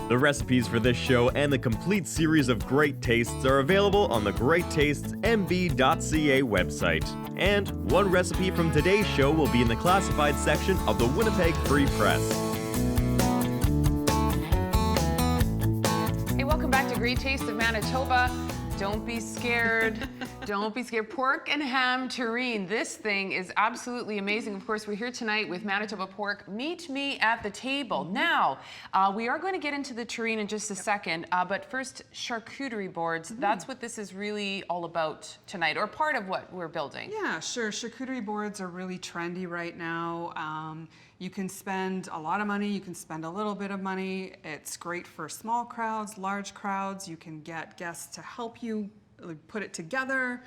The recipes for this show and the complete series of great tastes are available on the GreatTastesMB.ca website. And one recipe from today's show will be in the classified section of the Winnipeg Free Press. Hey, welcome back to Great Taste of Manitoba. Don't be scared. Don't be scared. Pork and ham terrine. This thing is absolutely amazing. Of course, we're here tonight with Manitoba Pork. Meet me at the table. Now, we are going to get into the terrine in just a second, but first, charcuterie boards. That's what this is really all about tonight, or part of what we're building. Yeah, sure. Charcuterie boards are really trendy right now. You can spend a lot of money, you can spend a little bit of money. It's great for small crowds, large crowds. You can get guests to help you put it together.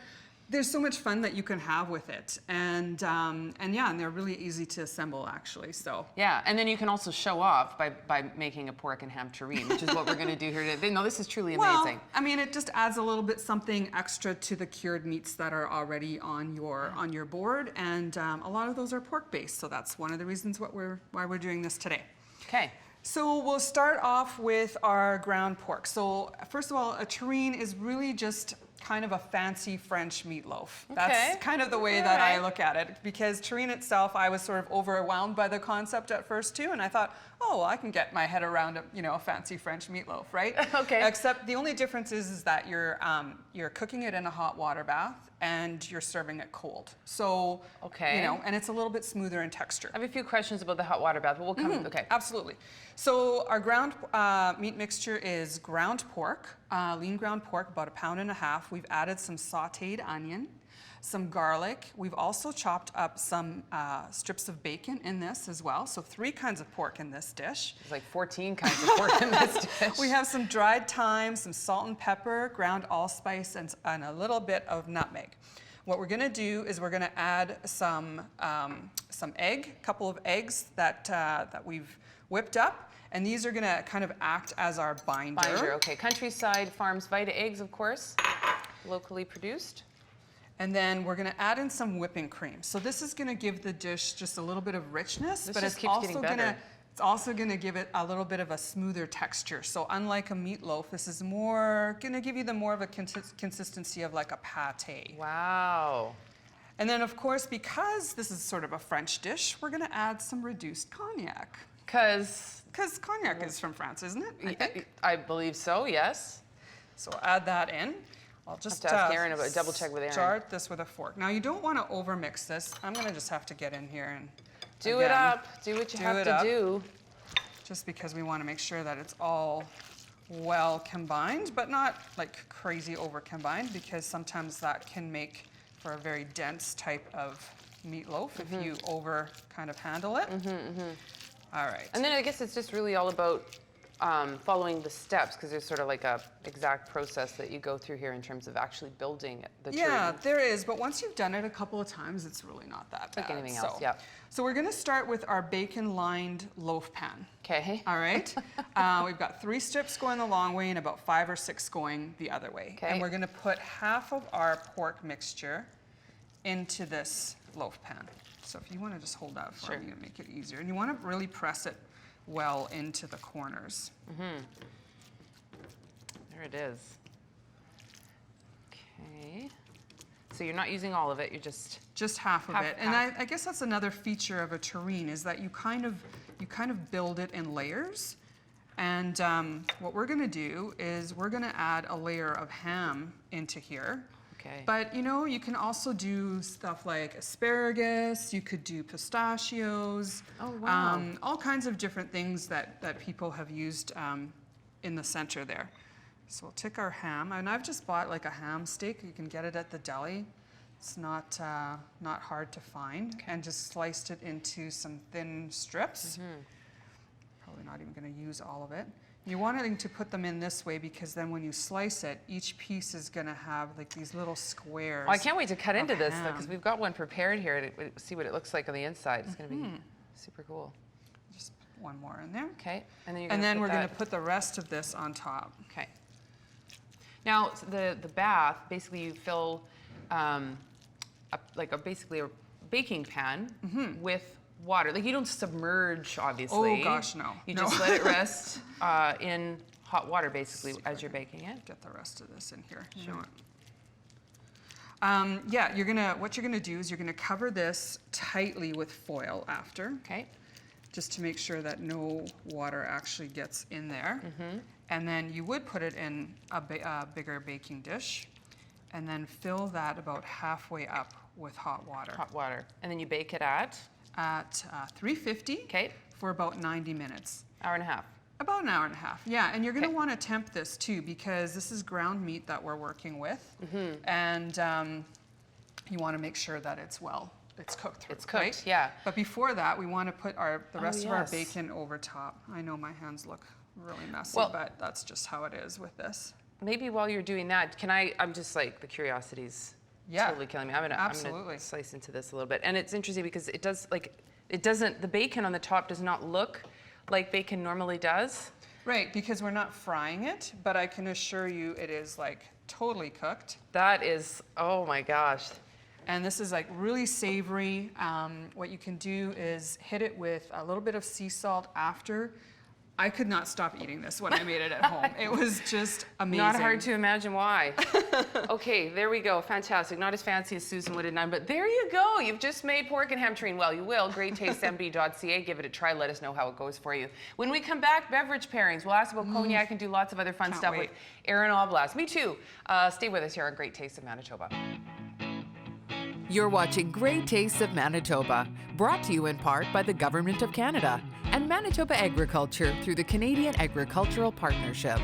There's so much fun that you can have with it. And they're really easy to assemble, actually. So yeah, and then you can also show off by making a pork and ham terrine, which is what we're going to do here today. No, this is truly amazing. Well, I mean, it just adds a little bit something extra to the cured meats that are already on your board, and a lot of those are pork-based. So that's one of the reasons why we're doing this today. Okay. So we'll start off with our ground pork. So first of all, a terrine is really just kind of a fancy French meatloaf. Okay. That's kind of the way that I look at it, because terrine itself, I was sort of overwhelmed by the concept at first too, and I thought, oh, well, I can get my head around a fancy French meatloaf, right? Okay. Except the only difference is that you're cooking it in a hot water bath and you're serving it cold. So, and it's a little bit smoother in texture. I have a few questions about the hot water bath, but we'll come. Okay. Absolutely. So our ground meat mixture is ground pork, lean ground pork, about 1.5 pounds. We've added some sautéed onion, some garlic. We've also chopped up some strips of bacon in this as well. So 3 kinds of pork in this dish. There's like 14 kinds of pork in this dish. We have some dried thyme, some salt and pepper, ground allspice, and a little bit of nutmeg. What we're going to do is we're going to add some egg, a couple of eggs that we've whipped up. And these are going to kind of act as our binder. Binder, okay. Countryside Farms Vita eggs, of course, locally produced. And then we're going to add in some whipping cream. So this is going to give the dish just a little bit of richness, but it's also going to give it a little bit of a smoother texture. So unlike a meatloaf, this is more going to give you more of a consistency of like a pâté. Wow. And then, of course, because this is sort of a French dish, we're going to add some reduced cognac. Because cognac is from France, isn't it? I believe so, yes. So add that in. I'll just have to ask Aaron about, double check with Aaron. Start this with a fork. Now you don't want to overmix this. I'm going to just have to get in here and do it up. Do what you have to do. Just because we want to make sure that it's all well combined, but not like crazy over combined, because sometimes that can make for a very dense type of meatloaf if you over kind of handle it. All right. And then I guess it's just really all about following the steps, because there's sort of like a exact process that you go through here in terms of actually building the terrine. Yeah, there is, but once you've done it a couple of times, it's really not that bad. Like anything else, yeah. So we're going to start with our bacon-lined loaf pan. Okay. All right. We've got 3 strips going the long way and about 5 or 6 going the other way. Okay. And we're going to put half of our pork mixture into this loaf pan. So if you want to just hold that for me to make it easier. And you want to really press it well into the corners. There it is. Okay. So you're not using all of it, you're just half of it. And I guess that's another feature of a terrine, is that you kind of build it in layers. And what we're going to do is we're going to add a layer of ham into here. Okay. But you can also do stuff like asparagus, you could do pistachios. Oh, wow. All kinds of different things that people have used in the center there. So we'll take our ham, and I've just bought like a ham steak. You can get it at the deli. It's not hard to find. Okay. And just sliced it into some thin strips. Probably not even going to use all of it. You're wanting to put them in this way because then when you slice it, each piece is going to have like these little squares. Oh, I can't wait to cut into this though, because we've got one prepared here to see what it looks like on the inside. It's going to be super cool. Just one more in there. Okay. And we're going to put the rest of this on top. Okay. Now the bath, basically you fill basically a baking pan with water. Like you don't submerge, obviously. Oh gosh, no. You No. just let it rest in hot water, basically, as you're baking it. Get the rest of this in here. Sure. Yeah, what you're gonna do is you're gonna cover this tightly with foil after. Okay. Just to make sure that no water actually gets in there. And then you would put it in a bigger baking dish and then fill that about halfway up with hot water. Hot water. And then you bake it at? At 350 Okay. for about 90 minutes. Hour and a half. About an hour and a half, yeah. And you're gonna Okay. wanna temp this too because this is ground meat that we're working with. And you wanna make sure that it's cooked through. It's cooked, right? yeah. But before that, we wanna put the rest of our yes. bacon over top. I know my hands look really messy, Well- but that's just how it is with this. Maybe while you're doing that, I'm just like, the curiosity's Yeah, totally killing me. I'm absolutely. gonna slice into this a little bit. And it's interesting because the bacon on the top does not look like bacon normally does. Right, because we're not frying it, but I can assure you it is like totally cooked. That is, oh my gosh. And this is like really savory. What you can do is hit it with a little bit of sea salt after. I could not stop eating this when I made it at home. It was just amazing. Not hard to imagine why. Okay, there we go. Fantastic. Not as fancy as Susan would have done, but there you go. You've just made pork and ham terrine. Well, you will. GreatTasteMB.ca. Give it a try. Let us know how it goes for you. When we come back, beverage pairings. We'll ask about cognac and do lots of other fun stuff wait. with Aaron Oblast. Me too. Stay with us here on Great Taste of Manitoba. You're watching Great Tastes of Manitoba, brought to you in part by the Government of Canada and Manitoba Agriculture through the Canadian Agricultural Partnership.